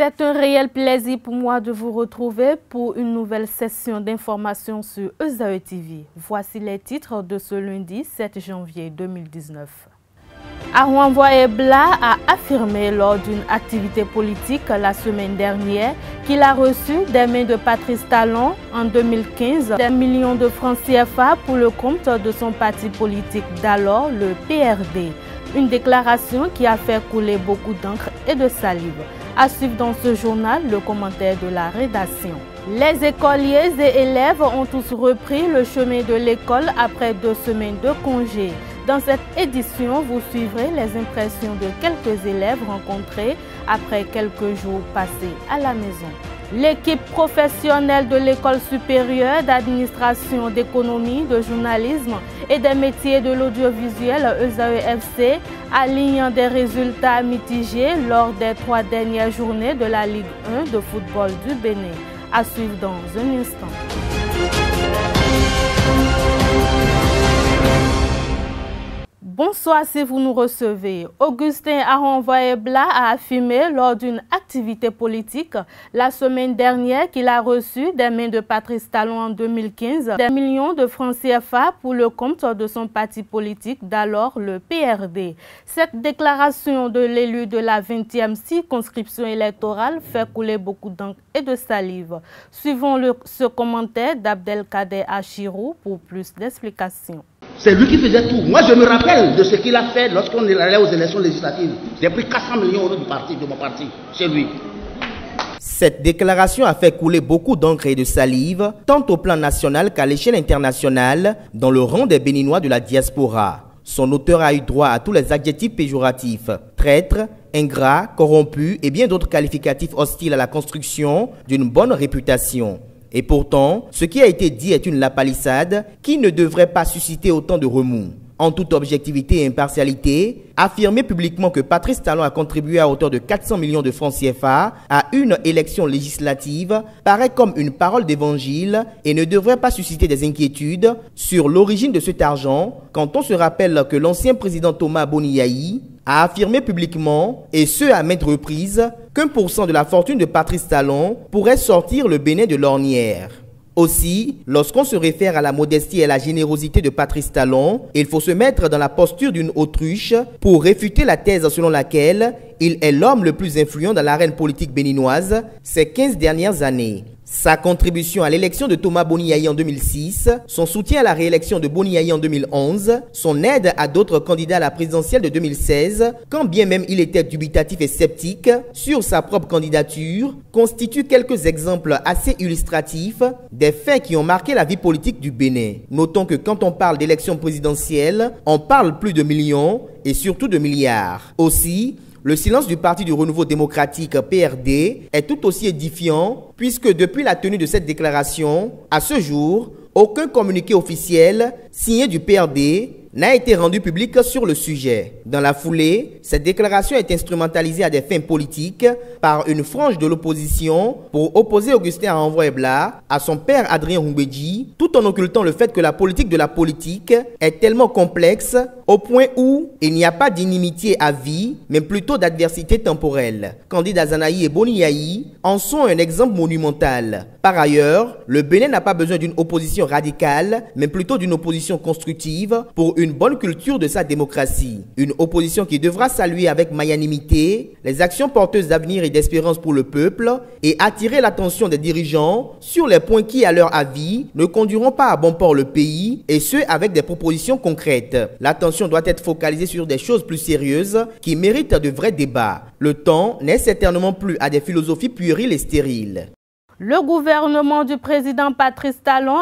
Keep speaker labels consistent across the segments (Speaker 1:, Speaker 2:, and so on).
Speaker 1: C'est un réel plaisir pour moi de vous retrouver pour une nouvelle session d'information sur EZAE TV. Voici les titres de ce lundi 7 janvier 2019. Aaron Voyebla a affirmé lors d'une activité politique la semaine dernière qu'il a reçu des mains de Patrice Talon en 2015 des millions de francs CFA pour le compte de son parti politique d'alors, le PRD. Une déclaration qui a fait couler beaucoup d'encre et de salive. À suivre dans ce journal le commentaire de la rédaction. Les écoliers et élèves ont tous repris le chemin de l'école après 2 semaines de congé. Dans cette édition, vous suivrez les impressions de quelques élèves rencontrés après quelques jours passés à la maison. L'équipe professionnelle de l'École supérieure d'administration, d'économie, de journalisme et des métiers de l'audiovisuel EZAE-FC aligne des résultats mitigés lors des 3 dernières journées de la Ligue 1 de football du Bénin. À suivre dans un instant. Bonsoir si vous nous recevez. Augustin Aaron Voyebla a affirmé lors d'une activité politique la semaine dernière qu'il a reçu des mains de Patrice Talon en 2015 des millions de francs CFA pour le compte de son parti politique d'alors, le PRD. Cette déclaration de l'élu de la 20e circonscription électorale fait couler beaucoup d'encre et de salive. Suivons ce commentaire d'Abdelkader Achirou pour plus d'explications.
Speaker 2: C'est lui qui faisait tout. Moi, je me rappelle de ce qu'il a fait lorsqu'on est allé aux élections législatives. J'ai pris 400 millions d'euros de mon parti, chez lui.
Speaker 3: Cette déclaration a fait couler beaucoup d'encre et de salive, tant au plan national qu'à l'échelle internationale, dans le rang des Béninois de la diaspora. Son auteur a eu droit à tous les adjectifs péjoratifs, traître, ingrat, corrompu et bien d'autres qualificatifs hostiles à la construction d'une bonne réputation. Et pourtant, ce qui a été dit est une lapalissade qui ne devrait pas susciter autant de remous. En toute objectivité et impartialité, affirmer publiquement que Patrice Talon a contribué à hauteur de 400 millions de francs CFA à une élection législative paraît comme une parole d'évangile et ne devrait pas susciter des inquiétudes sur l'origine de cet argent quand on se rappelle que l'ancien président Thomas Boniaï a affirmé publiquement, et ce à maintes reprises, qu'1% de la fortune de Patrice Talon pourrait sortir le Bénin de l'ornière. Aussi, lorsqu'on se réfère à la modestie et à la générosité de Patrice Talon, il faut se mettre dans la posture d'une autruche pour réfuter la thèse selon laquelle il est l'homme le plus influent dans l'arène politique béninoise ces 15 dernières années. Sa contribution à l'élection de Thomas Boniaï en 2006, son soutien à la réélection de Boniaï en 2011, son aide à d'autres candidats à la présidentielle de 2016, quand bien même il était dubitatif et sceptique sur sa propre candidature, constituent quelques exemples assez illustratifs des faits qui ont marqué la vie politique du Bénin. Notons que quand on parle d'élection présidentielle, on parle plus de millions et surtout de milliards. Aussi, le silence du Parti du Renouveau démocratique PRD est tout aussi édifiant puisque depuis la tenue de cette déclaration, à ce jour, aucun communiqué officiel signé du PRD n'a été rendu public sur le sujet. Dans la foulée, cette déclaration est instrumentalisée à des fins politiques par une frange de l'opposition pour opposer Augustin Aaron Voyebla à son père Adrien Humbedji, tout en occultant le fait que la politique de la politique est tellement complexe au point où il n'y a pas d'inimitié à vie, mais plutôt d'adversité temporelle. Candide Azanaï et Boniaï en sont un exemple monumental. Par ailleurs, le Bénin n'a pas besoin d'une opposition radicale, mais plutôt d'une opposition constructive pour une bonne culture de sa démocratie. Une opposition qui devra saluer avec magnanimité les actions porteuses d'avenir et d'espérance pour le peuple et attirer l'attention des dirigeants sur les points qui, à leur avis, ne conduiront pas à bon port le pays, et ce avec des propositions concrètes. L'attention doit être focalisée sur des choses plus sérieuses qui méritent de vrais débats. Le temps n'est certainement plus à des philosophies puériles et stériles.
Speaker 1: Le gouvernement du président Patrice Talon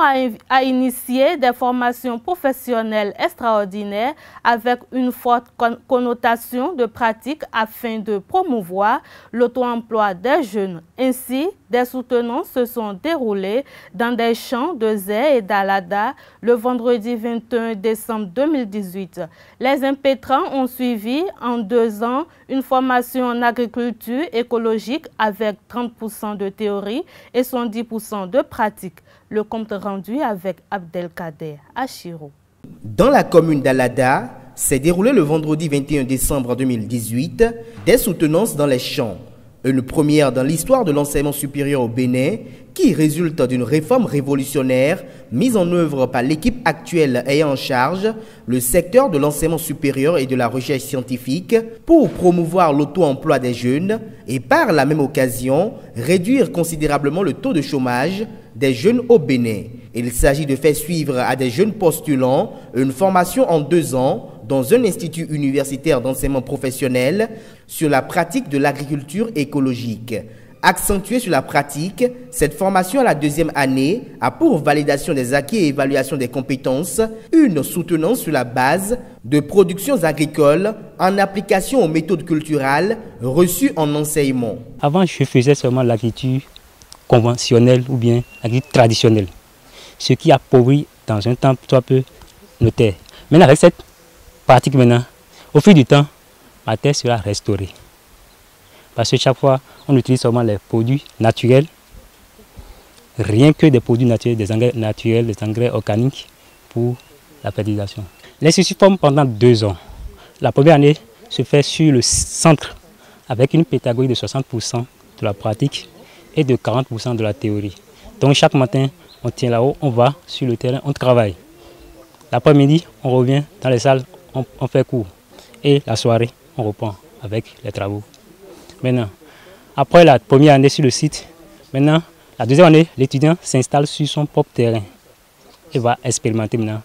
Speaker 1: a initié des formations professionnelles extraordinaires avec une forte connotation de pratique afin de promouvoir l'auto-emploi des jeunes. Ainsi, des soutenances se sont déroulées dans des champs de Zé et d'Alada le vendredi 21 décembre 2018. Les impétrants ont suivi en 2 ans une formation en agriculture écologique avec 30% de théorie et 70% de pratique. Le compte rendu avec Abdelkader Achirou.
Speaker 3: Dans la commune d'Alada, s'est déroulé le vendredi 21 décembre 2018 des soutenances dans les champs. Une première dans l'histoire de l'enseignement supérieur au Bénin qui résulte d'une réforme révolutionnaire mise en œuvre par l'équipe actuelle ayant en charge le secteur de l'enseignement supérieur et de la recherche scientifique pour promouvoir l'auto-emploi des jeunes et par la même occasion réduire considérablement le taux de chômage des jeunes au Bénin. Il s'agit de faire suivre à des jeunes postulants une formation en 2 ans dans un institut universitaire d'enseignement professionnel sur la pratique de l'agriculture écologique. Accentuée sur la pratique, cette formation à la 2e année a pour validation des acquis et évaluation des compétences une soutenance sur la base de productions agricoles en application aux méthodes culturelles reçues en enseignement.
Speaker 4: Avant, je faisais seulement l'agriculture conventionnelle ou bien l'agriculture traditionnelle, ce qui appauvrit dans un temps soit peu nos terres. Maintenant, avec cette pratique maintenant, au fil du temps, ma terre sera restaurée. Parce que chaque fois, on utilise seulement les produits naturels, rien que des produits naturels, des engrais organiques pour la fertilisation. L'institut forme pendant 2 ans. La première année se fait sur le centre avec une pédagogie de 60% de la pratique et de 40% de la théorie. Donc chaque matin, on tient là-haut, on va sur le terrain, on travaille. L'après-midi, on revient dans les salles, on fait cours. Et la soirée, on reprend avec les travaux. Maintenant, après la première année sur le site, maintenant, la 2e année, l'étudiant s'installe sur son propre terrain et va expérimenter maintenant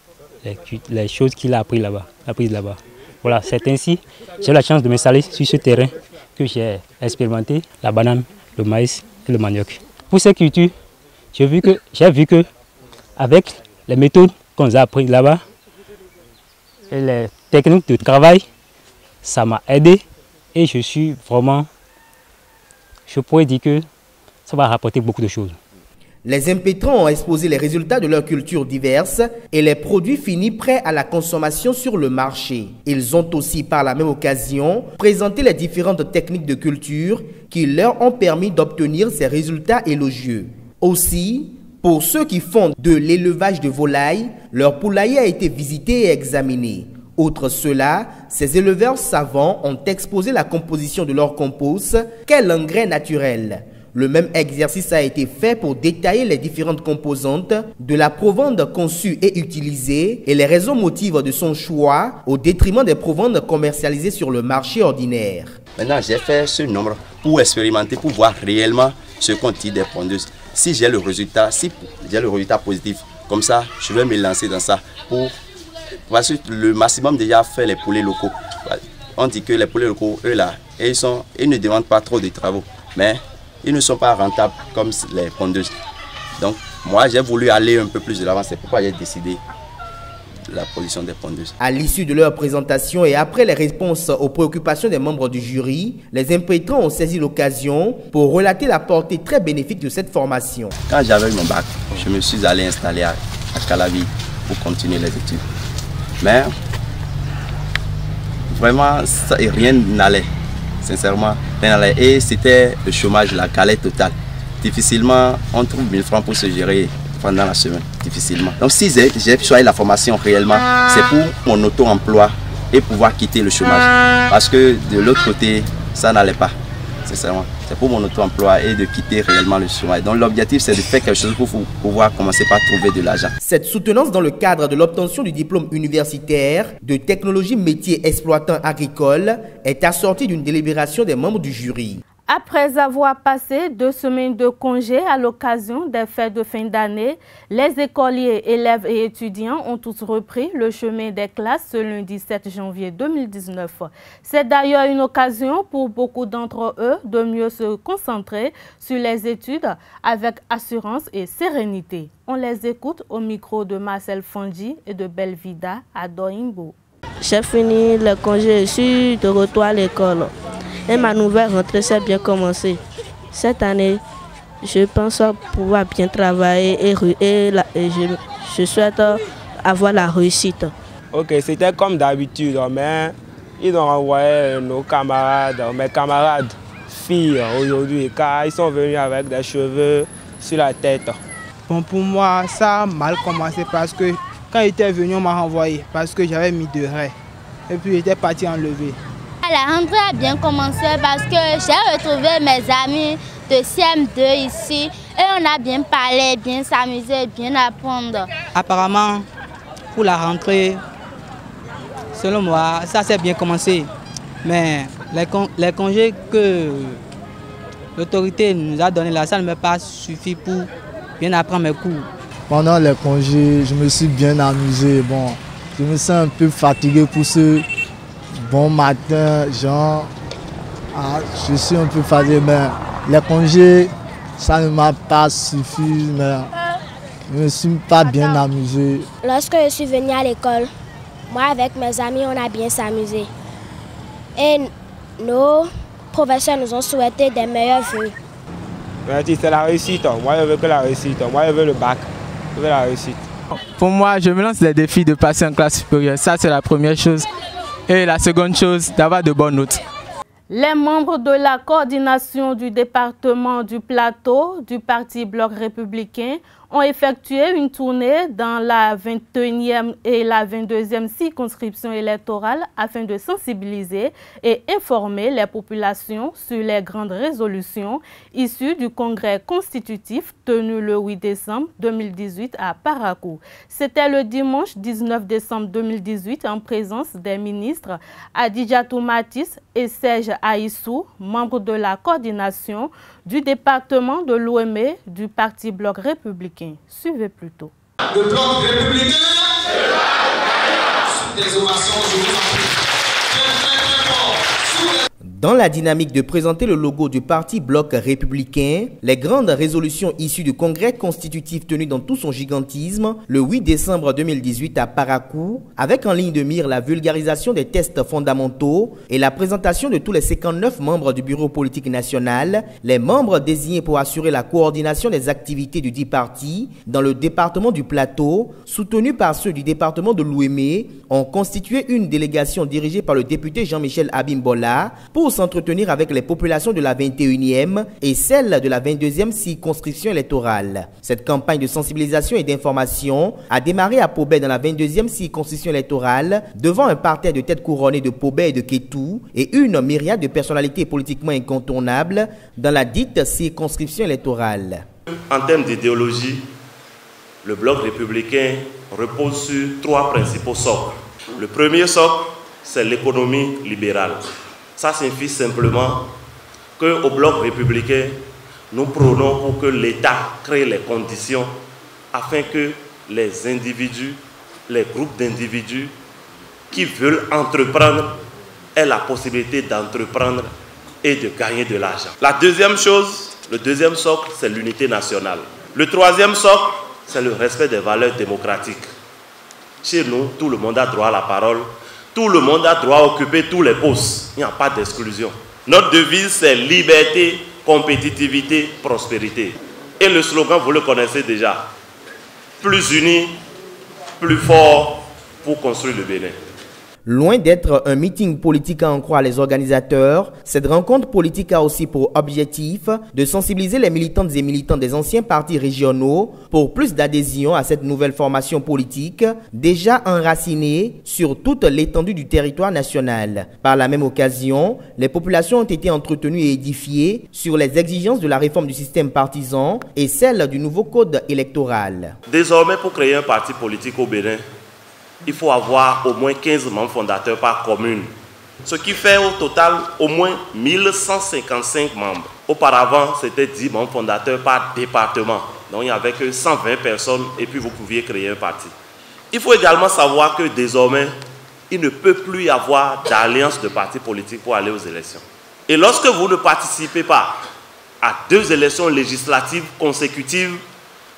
Speaker 4: les choses qu'il a apprises là-bas. Voilà, c'est ainsi que j'ai la chance de m'installer sur ce terrain que j'ai expérimenté la banane, le maïs et le manioc. Pour ces cultures, j'ai vu que avec les méthodes qu'on nous a apprises là-bas et les techniques de travail, ça m'a aidé et je pourrais dire que ça va rapporter beaucoup de choses.
Speaker 3: Les impétrants ont exposé les résultats de leurs cultures diverses et les produits finis prêts à la consommation sur le marché. Ils ont aussi par la même occasion présenté les différentes techniques de culture qui leur ont permis d'obtenir ces résultats élogieux. Aussi, pour ceux qui font de l'élevage de volailles, leur poulailler a été visité et examiné. Outre cela, ces éleveurs savants ont exposé la composition de leur compost, qu'est engrais naturel. Le même exercice a été fait pour détailler les différentes composantes de la provende conçue et utilisée et les raisons motives de son choix au détriment des provandes commercialisées sur le marché ordinaire.
Speaker 5: Maintenant, j'ai fait ce nombre pour expérimenter, pour voir réellement ce qu'on tire des pondeuses. Si j'ai le résultat positif, comme ça, je vais me lancer dans ça parce que le maximum déjà fait les poulets locaux. On dit que les poulets locaux, eux là, ils ne demandent pas trop de travaux, mais ils ne sont pas rentables comme les pondeuses. Donc moi j'ai voulu aller un peu plus de l'avant, c'est pourquoi j'ai décidé la production des pondeuses.
Speaker 3: À l'issue de leur présentation et après les réponses aux préoccupations des membres du jury, les impétrants ont saisi l'occasion pour relater la portée très bénéfique de cette formation.
Speaker 5: Quand j'avais mon bac, je me suis allé installer à Calavi pour continuer les études. Mais vraiment, rien n'allait, sincèrement, rien n'allait. Et c'était le chômage, la galère totale. Difficilement, on trouve 1000 francs pour se gérer pendant la semaine, difficilement. Donc si j'ai choisi la formation réellement, c'est pour mon auto-emploi et pouvoir quitter le chômage. Parce que de l'autre côté, ça n'allait pas, sincèrement. C'est pour mon auto-emploi et de quitter réellement le chômage. Donc l'objectif, c'est de faire quelque chose pour pouvoir commencer par trouver de l'argent.
Speaker 3: Cette soutenance dans le cadre de l'obtention du diplôme universitaire de technologie métier exploitant agricole est assortie d'une délibération des membres du jury.
Speaker 1: Après avoir passé 2 semaines de congé à l'occasion des fêtes de fin d'année, les écoliers, élèves et étudiants ont tous repris le chemin des classes ce lundi 7 janvier 2019. C'est d'ailleurs une occasion pour beaucoup d'entre eux de mieux se concentrer sur les études avec assurance et sérénité. On les écoute au micro de Marcel Fandji et de Belvida à Doimbo.
Speaker 6: J'ai fini le congé, je suis de retour à l'école. Et ma nouvelle rentrée s'est bien commencée. Cette année, je pense pouvoir bien travailler et je souhaite avoir la réussite.
Speaker 7: Ok, c'était comme d'habitude, mais ils ont envoyé mes camarades filles aujourd'hui, car ils sont venus avec des cheveux sur la tête.
Speaker 8: Bon, pour moi, ça a mal commencé parce que quand il était venu, on m'a renvoyé parce que j'avais mis 2 raies. Et puis j'étais parti enlever.
Speaker 9: La rentrée a bien commencé parce que j'ai retrouvé mes amis de CM2 ici et on a bien parlé, bien s'amuser, bien apprendre.
Speaker 8: Apparemment, pour la rentrée, selon moi, ça s'est bien commencé. Mais les congés que l'autorité nous a donnés là, ça ne m'a pas suffi pour bien apprendre mes cours.
Speaker 10: Pendant les congés, je me suis bien amusé. Bon, je me sens un peu fatigué pour ce bon matin, genre, je suis un peu fatigué, mais les congés, ça ne m'a pas suffi, mais je ne me suis pas bien amusé.
Speaker 11: Lorsque je suis venu à l'école, moi avec mes amis, on a bien s'amusé. Et nos professeurs nous ont souhaité des meilleurs vœux.
Speaker 7: C'est la réussite. Moi, je veux que la réussite. Moi, je veux le bac. Je veux la réussite.
Speaker 8: Pour moi, je me lance des défis de passer en classe supérieure. Ça, c'est la première chose. Et la seconde chose, d'avoir de bonnes notes.
Speaker 1: Les membres de la coordination du département du Plateau du Parti Bloc républicain ont effectué une tournée dans la 21e et la 22e circonscription électorale afin de sensibiliser et informer les populations sur les grandes résolutions issues du congrès constitutif tenu le 8 décembre 2018 à Parakou. C'était le dimanche 19 décembre 2018 en présence des ministres Adidjatou Matisse et Serge Aïssou, membres de la coordination du département de l'OME du Parti Bloc républicain. Suivez plutôt.
Speaker 12: Le Bloc républicain, des ovations, je vous en prie. Très fort.
Speaker 3: Dans la dynamique de présenter le logo du Parti Bloc républicain, les grandes résolutions issues du congrès constitutif tenu dans tout son gigantisme le 8 décembre 2018 à Parakou, avec en ligne de mire la vulgarisation des tests fondamentaux et la présentation de tous les 59 membres du bureau politique national, les membres désignés pour assurer la coordination des activités du dit parti dans le département du Plateau, soutenus par ceux du département de l'Ouémé, ont constitué une délégation dirigée par le député Jean-Michel Abimbola pour s'entretenir avec les populations de la 21e et celles de la 22e circonscription électorale. Cette campagne de sensibilisation et d'information a démarré à Pobé dans la 22e circonscription électorale devant un parterre de têtes couronnées de Pobé et de Kétou et une myriade de personnalités politiquement incontournables dans la dite circonscription électorale.
Speaker 13: En termes d'idéologie, le Bloc républicain repose sur trois principaux socles. Le premier socle, c'est l'économie libérale. Ça signifie simplement qu'au Bloc républicain, nous prônons pour que l'État crée les conditions afin que les individus, les groupes d'individus qui veulent entreprendre aient la possibilité d'entreprendre et de gagner de l'argent. La deuxième chose, le deuxième socle, c'est l'unité nationale. Le troisième socle, c'est le respect des valeurs démocratiques. Chez nous, tout le monde a droit à la parole. Tout le monde a droit à occuper tous les postes. Il n'y a pas d'exclusion. Notre devise, c'est liberté, compétitivité, prospérité. Et le slogan, vous le connaissez déjà. Plus unis, plus forts pour construire le Bénin.
Speaker 3: Loin d'être un meeting politique à en croire les organisateurs, cette rencontre politique a aussi pour objectif de sensibiliser les militantes et militants des anciens partis régionaux pour plus d'adhésion à cette nouvelle formation politique déjà enracinée sur toute l'étendue du territoire national. Par la même occasion, les populations ont été entretenues et édifiées sur les exigences de la réforme du système partisan et celle du nouveau code électoral.
Speaker 13: Désormais, pour créer un parti politique au Bénin, il faut avoir au moins 15 membres fondateurs par commune. Ce qui fait au total au moins 1155 membres. Auparavant, c'était 10 membres fondateurs par département. Donc il n'y avait que 120 personnes et puis vous pouviez créer un parti. Il faut également savoir que désormais, il ne peut plus y avoir d'alliance de partis politiques pour aller aux élections. Et lorsque vous ne participez pas à 2 élections législatives consécutives,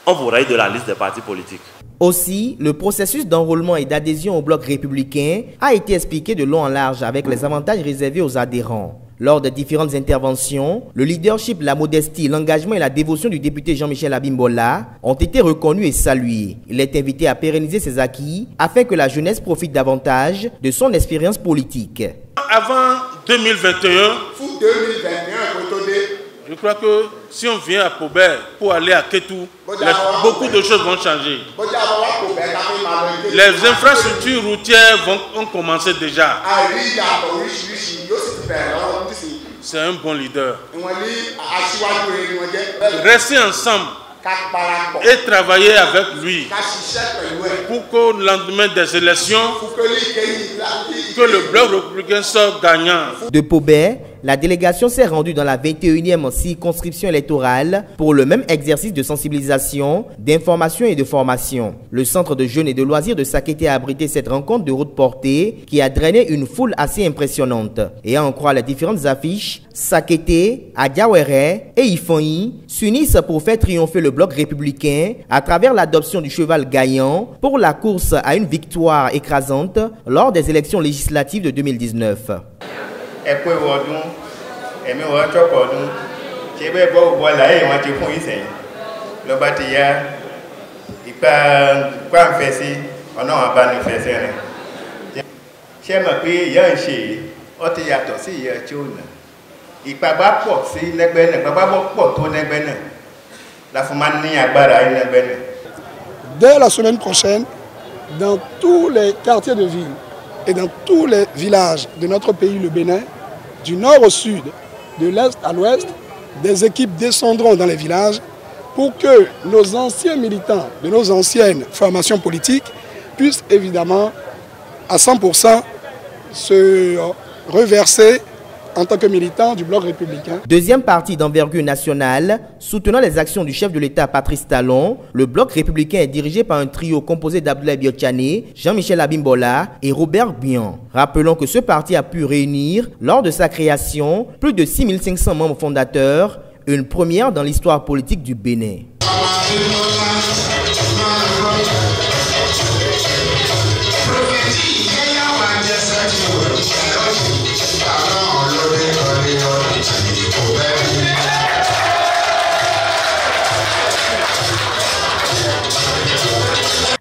Speaker 13: on vous raye de la liste des partis politiques.
Speaker 3: Aussi, le processus d'enrôlement et d'adhésion au Bloc républicain a été expliqué de long en large avec les avantages réservés aux adhérents. Lors de différentes interventions, le leadership, la modestie, l'engagement et la dévotion du député Jean-Michel Abimbola ont été reconnus et salués. Il est invité à pérenniser ses acquis afin que la jeunesse profite davantage de son expérience politique.
Speaker 12: Avant 2021, pour 2021,
Speaker 14: Je crois que si on vient à Pobert pour aller à Kétou, beaucoup de choses vont changer. Les infrastructures routières vont commencer déjà. C'est un bon leader. Restez ensemble et travailler avec lui pour qu'au lendemain des élections, que le bloc républicain soit gagnant.
Speaker 3: De Pobert, la délégation s'est rendue dans la 21e circonscription électorale pour le même exercice de sensibilisation, d'information et de formation. Le centre de jeunes et de loisirs de Sakété a abrité cette rencontre de haute portée qui a drainé une foule assez impressionnante. Et à en croire les différentes affiches, Sakété, Adiawere et Ifanyi s'unissent pour faire triompher le bloc républicain à travers l'adoption du cheval gagnant pour la course à une victoire écrasante lors des élections législatives de 2019.
Speaker 15: Dès la semaine prochaine, dans tous les quartiers de ville et dans tous les villages de notre pays, le Bénin, du nord au sud, de l'est à l'ouest, des équipes descendront dans les villages pour que nos anciens militants de nos anciennes formations politiques puissent évidemment à 100% se reverser en tant que militant du bloc républicain.
Speaker 3: Deuxième parti d'envergure nationale, soutenant les actions du chef de l'État Patrice Talon, le bloc républicain est dirigé par un trio composé d'Abdoulaye Biotchane, Jean-Michel Abimbola et Robert Bian. Rappelons que ce parti a pu réunir, lors de sa création, plus de 6500 membres fondateurs, une première dans l'histoire politique du Bénin.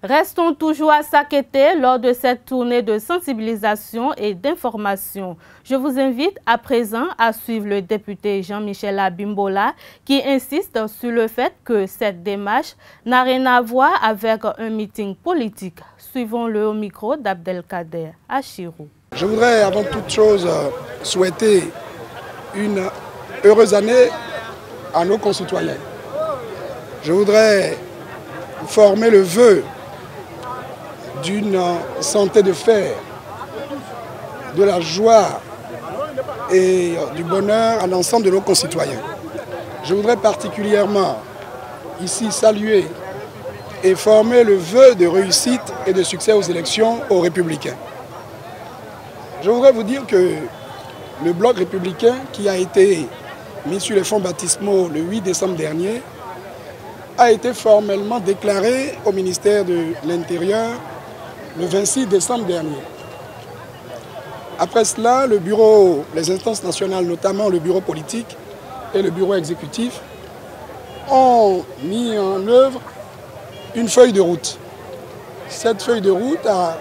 Speaker 1: Restons toujours à Sakété lors de cette tournée de sensibilisation et d'information. Je vous invite à présent à suivre le député Jean-Michel Abimbola qui insiste sur le fait que cette démarche n'a rien à voir avec un meeting politique. Suivons-le au micro d'Abdelkader Achirou.
Speaker 15: Je voudrais avant toute chose souhaiter une heureuse année à nos concitoyens. Je voudrais former le vœu d'une santé de fer, de la joie et du bonheur à l'ensemble de nos concitoyens. Je voudrais particulièrement ici saluer et former le vœu de réussite et de succès aux élections aux Républicains. Je voudrais vous dire que le bloc républicain qui a été mis sur les fonds baptismaux le 8 décembre dernier a été formellement déclaré au ministère de l'Intérieur le 26 décembre dernier. Après cela, le bureau, les instances nationales, notamment le bureau politique et le bureau exécutif, ont mis en œuvre une feuille de route. Cette feuille de route a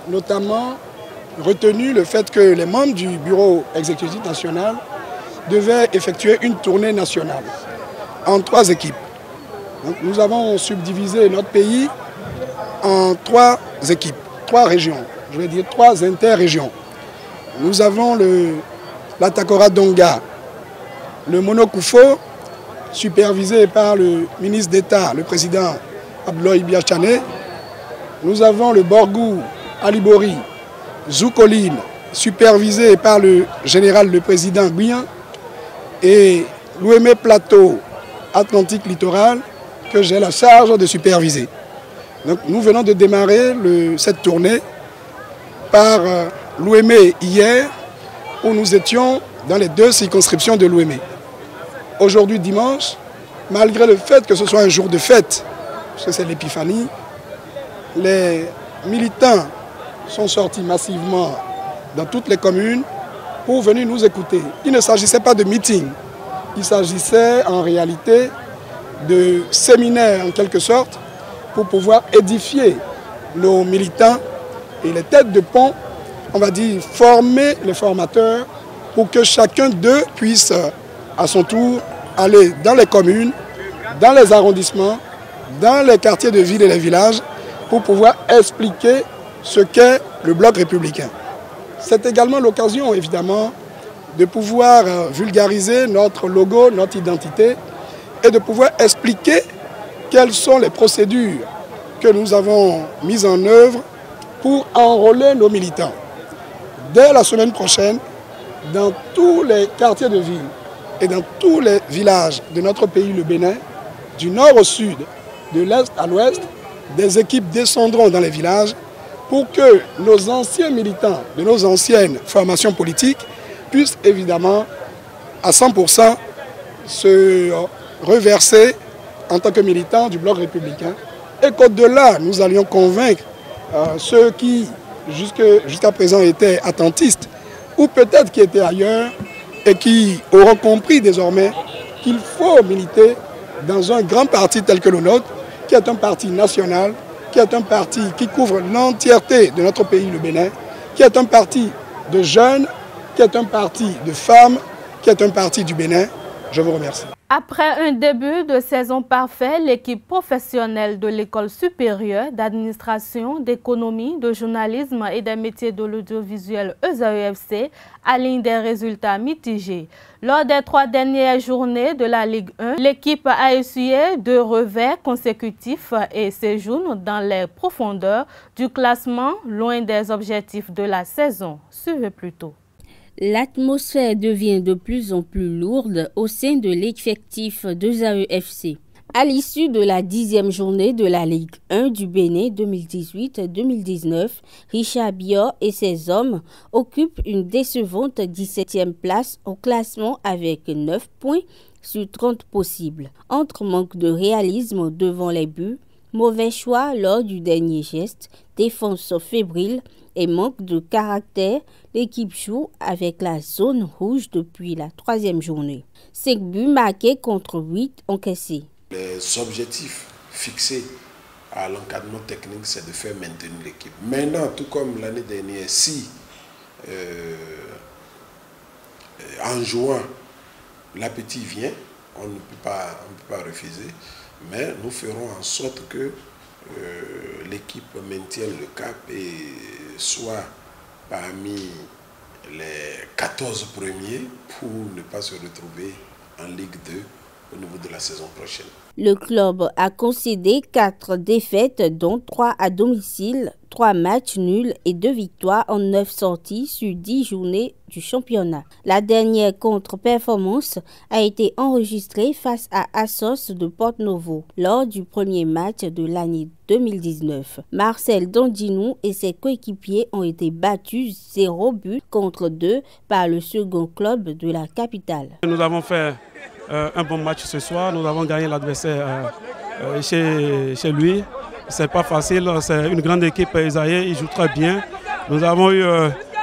Speaker 15: notamment retenu le fait que les membres du bureau exécutif national devaient effectuer une tournée nationale en 3 équipes. Donc, nous avons subdivisé notre pays en 3 équipes, 3 régions, je vais dire 3 interrégions. Nous avons la Takora Donga, le Monokoufo, supervisé par le ministre d'État, le président Abdoulaye Biotchane. Nous avons le Borgou Alibori, Zoukoline, supervisé par le général, le président Guyan, et l'Ouémé Plateau Atlantique Littoral, que j'ai la charge de superviser. Donc, nous venons de démarrer cette tournée par l'Ouémé hier, où nous étions dans les 2 circonscriptions de l'Ouémé. Aujourd'hui, dimanche, malgré le fait que ce soit un jour de fête, parce que c'est l'épiphanie, les militants sont sortis massivement dans toutes les communes pour venir nous écouter. Il ne s'agissait pas de meeting, il s'agissait en réalité de séminaire en quelque sorte pour pouvoir édifier nos militants et les têtes de pont, on va dire former les formateurs pour que chacun d'eux puisse à son tour aller dans les communes, dans les arrondissements, dans les quartiers de ville et les villages pour pouvoir expliquer ce qu'est le bloc républicain. C'est également l'occasion, évidemment, de pouvoir vulgariser notre logo, notre identité et de pouvoir expliquer quelles sont les procédures que nous avons mises en œuvre pour enrôler nos militants. Dès la semaine prochaine, dans tous les quartiers de ville et dans tous les villages de notre pays, le Bénin, du nord au sud, de l'est à l'ouest, des équipes descendront dans les villages pour que nos anciens militants de nos anciennes formations politiques puissent évidemment à 100% se reverser en tant que militants du bloc républicain et qu'au-delà, nous allions convaincre ceux qui jusqu'à présent étaient attentistes ou peut-être qui étaient ailleurs et qui auront compris désormais qu'il faut militer dans un grand parti tel que le nôtre, qui est un parti national, qui est un parti qui couvre l'entièreté de notre pays, le Bénin, qui est un parti de jeunes, qui est un parti de femmes, qui est un parti du Bénin. Je vous remercie.
Speaker 1: Après un début de saison parfait, l'équipe professionnelle de l'École supérieure d'administration, d'économie, de journalisme et des métiers de l'audiovisuel ESAEFC aligne des résultats mitigés. Lors des 3 dernières journées de la Ligue 1, l'équipe a essuyé 2 revers consécutifs et séjourne dans les profondeurs du classement, loin des objectifs de la saison. Suivez plutôt.
Speaker 16: L'atmosphère devient de plus en plus lourde au sein de l'effectif de ESAEFC. À l'issue de la 10e journée de la Ligue 1 du Bénin 2018-2019, Richard Biot et ses hommes occupent une décevante 17e place au classement avec 9 points sur 30 possibles. Entre manque de réalisme devant les buts, mauvais choix lors du dernier geste, défense fébrile et manque de caractère, l'équipe joue avec la zone rouge depuis la 3e journée. 5 buts marqués contre 8 encaissés.
Speaker 17: Les objectifs fixés à l'encadrement technique, c'est de faire maintenir l'équipe. Maintenant, tout comme l'année dernière, si en juin, l'appétit vient, on ne peut pas refuser, mais nous ferons en sorte que l'équipe maintienne le cap et soit parmi les 14 premiers pour ne pas se retrouver en Ligue 2 au niveau de la saison prochaine.
Speaker 16: Le club a concédé 4 défaites, dont 3 à domicile, 3 matchs nuls et 2 victoires en 9 sorties sur 10 journées du championnat. La dernière contre-performance a été enregistrée face à Assos de Porto-Novo lors du premier match de l'année 2019. Marcel Dandinou et ses coéquipiers ont été battus 0 but contre 2 par le second club de la capitale.
Speaker 18: Nous avons fait un bon match ce soir. Nous avons gagné l'adversaire chez lui. C'est pas facile, c'est une grande équipe ESAE, ils jouent très bien. Nous avons eu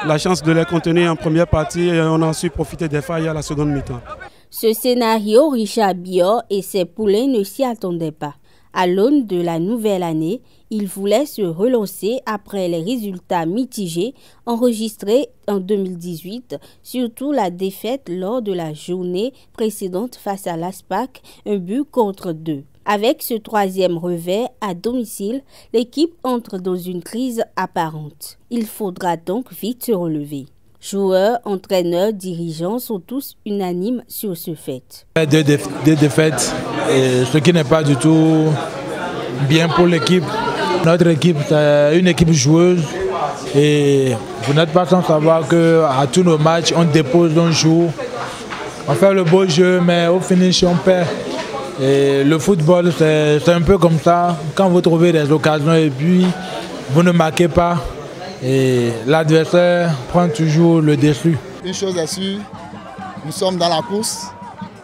Speaker 18: la chance de les contenir en première partie et on a su profiter des failles à la seconde mi-temps.
Speaker 16: Ce scénario, Richard Biot et ses poulains ne s'y attendaient pas. À l'aune de la nouvelle année, il voulait se relancer après les résultats mitigés enregistrés en 2018, surtout la défaite lors de la journée précédente face à l'ASPAC, 1 but contre 2. Avec ce 3e revers à domicile, l'équipe entre dans une crise apparente. Il faudra donc vite se relever. Joueurs, entraîneurs, dirigeants sont tous unanimes sur ce fait.
Speaker 19: Deux défaites, ce qui n'est pas du tout bien pour l'équipe. Notre équipe, c'est une équipe joueuse et vous n'êtes pas sans savoir qu'à tous nos matchs, on dépose, on joue, on fait le beau jeu, mais au finish, on perd. Et le football, c'est un peu comme ça. Quand vous trouvez des occasions et puis vous ne marquez pas, et l'adversaire prend toujours le dessus.
Speaker 10: Une chose est sûre, nous sommes dans la course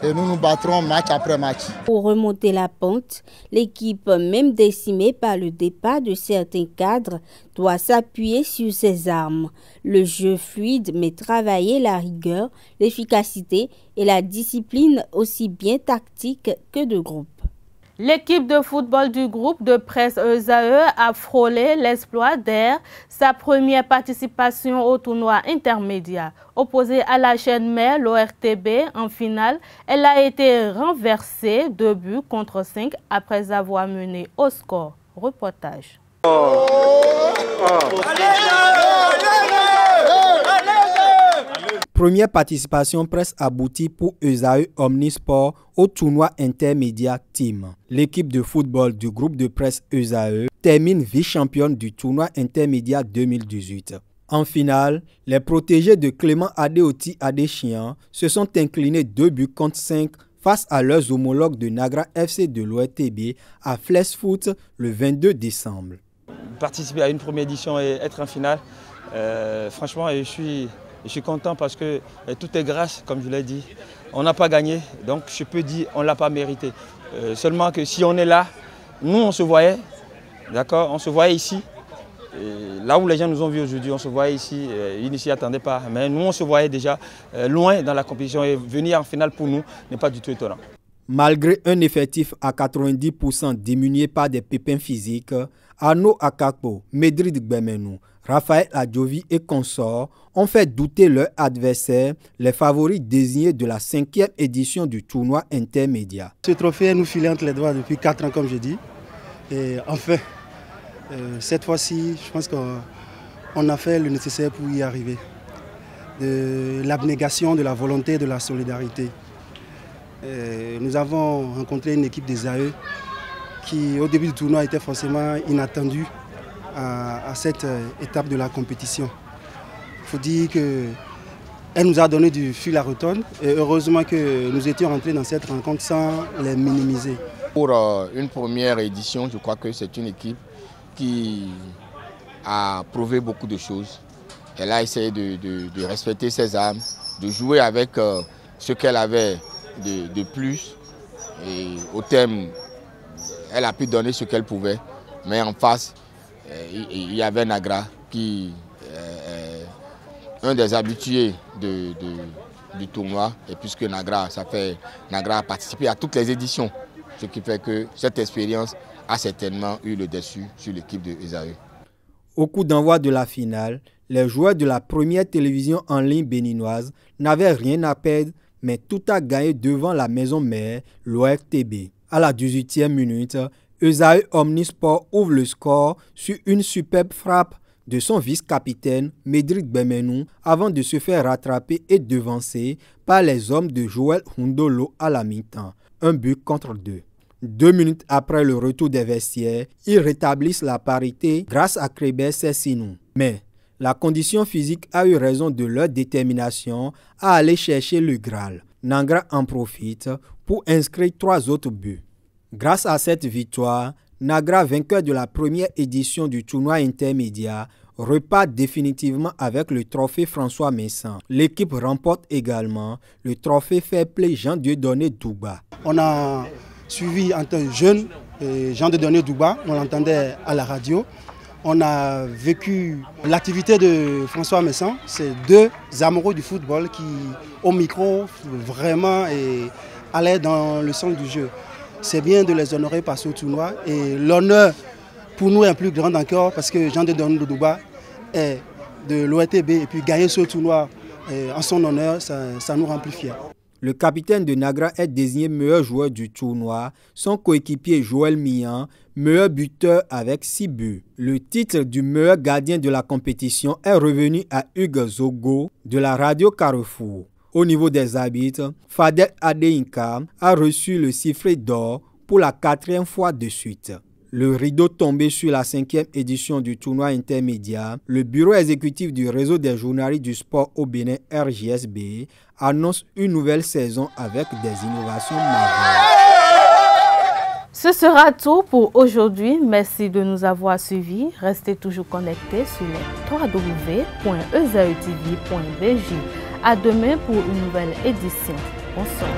Speaker 10: et nous nous battrons match après match.
Speaker 16: Pour remonter la pente, l'équipe, même décimée par le départ de certains cadres, doit s'appuyer sur ses armes. Le jeu fluide mais travailler la rigueur, l'efficacité et la discipline aussi bien tactique que de groupe.
Speaker 1: L'équipe de football du groupe de presse ESAE a frôlé l'exploit d'être sa première participation au tournoi intermédiaire. Opposée à la chaîne mère, l'ORTB, en finale, elle a été renversée 2-5 après avoir mené au score. Reportage.
Speaker 20: Première participation presque aboutie pour ESAE Omnisport au tournoi intermédiaire Team. L'équipe de football du groupe de presse ESAE termine vice-championne du tournoi intermédiaire 2018. En finale, les protégés de Clément Adéoti Adéchian se sont inclinés 2-5 face à leurs homologues de Nagra FC de l'ORTB à Flesh Foot le 22 décembre.
Speaker 21: Participer à une première édition et être en finale, franchement, je suis content parce que tout est grâce, comme je l'ai dit. On n'a pas gagné, donc je peux dire qu'on ne l'a pas mérité. Seulement que si on est là, nous on se voyait, d'accord, on se voyait ici. Et là où les gens nous ont vus aujourd'hui, on se voyait ici, ils ne s'y attendaient pas. Mais nous on se voyait déjà loin dans la compétition et venir en finale pour nous n'est pas du tout étonnant.
Speaker 20: Malgré un effectif à 90% diminué par des pépins physiques, Arnaud Akakpo, Medrid Gbemenou, Raphaël Adjovi et consorts ont fait douter leurs adversaires, les favoris désignés de la 5e édition du tournoi intermédiaire.
Speaker 22: Ce trophée nous filait entre les doigts depuis 4 ans, comme je dis. Et enfin, cette fois-ci, je pense qu'on a fait le nécessaire pour y arriver. De l'abnégation, de la volonté, de la solidarité. Nous avons rencontré une équipe des AE qui, au début du tournoi, était forcément inattendue à cette étape de la compétition. Il faut dire qu'elle nous a donné du fil à retordre et heureusement que nous étions rentrés dans cette rencontre sans les minimiser.
Speaker 23: Pour une première édition, je crois que c'est une équipe qui a prouvé beaucoup de choses. Elle a essayé de respecter ses armes, de jouer avec ce qu'elle avait de plus. Et au terme, elle a pu donner ce qu'elle pouvait. Mais en face, il y avait Nagra qui est un des habitués du tournoi. Et puisque Nagra a participé à toutes les éditions. Ce qui fait que cette expérience a certainement eu le dessus sur l'équipe de ESAE.
Speaker 20: Au coup d'envoi de la finale, les joueurs de la première télévision en ligne béninoise n'avaient rien à perdre, mais tout a gagné devant la maison mère, l'ORTB. À la 18e minute, ESAE Omnisport ouvre le score sur une superbe frappe de son vice-capitaine Medrid Gbemenou avant de se faire rattraper et devancer par les hommes de Joël Hundolo à la mi-temps. 1-2. 2 minutes après le retour des vestiaires, ils rétablissent la parité grâce à Krébert Sessinou. Mais la condition physique a eu raison de leur détermination à aller chercher le Graal. Nagra en profite pour inscrire 3 autres buts. Grâce à cette victoire, Nagra, vainqueur de la première édition du tournoi intermédiaire, repart définitivement avec le trophée François Messan. L'équipe remporte également le trophée Fair Play Jean Dieudonné Douba.
Speaker 22: On a suivi en tant que jeune Jean Dieudonné Douba, on l'entendait à la radio. On a vécu l'activité de François Messan. C'est 2 amoureux du football qui, au micro, vraiment allaient dans le sens du jeu. C'est bien de les honorer par ce tournoi et l'honneur pour nous est plus grand encore parce que Jean Dieudonné Douba est de l'ORTB et puis gagner ce tournoi en son honneur, ça nous rend plus fiers.
Speaker 20: Le capitaine de Nagra est désigné meilleur joueur du tournoi, son coéquipier Joël Mian, meilleur buteur avec 6 buts. Le titre du meilleur gardien de la compétition est revenu à Hugues Zogo de la radio Carrefour. Au niveau des arbitres, Fadel Adeinka a reçu le sifflet d'or pour la 4e fois de suite. Le rideau tombé sur la 5e édition du tournoi intermédiaire, le bureau exécutif du réseau des journalistes du sport au Bénin RJSB annonce une nouvelle saison avec des innovations majeures.
Speaker 1: Ce sera tout pour aujourd'hui. Merci de nous avoir suivis. Restez toujours connectés sur le www.esaetv.bj. À demain pour une nouvelle édition. Bonsoir.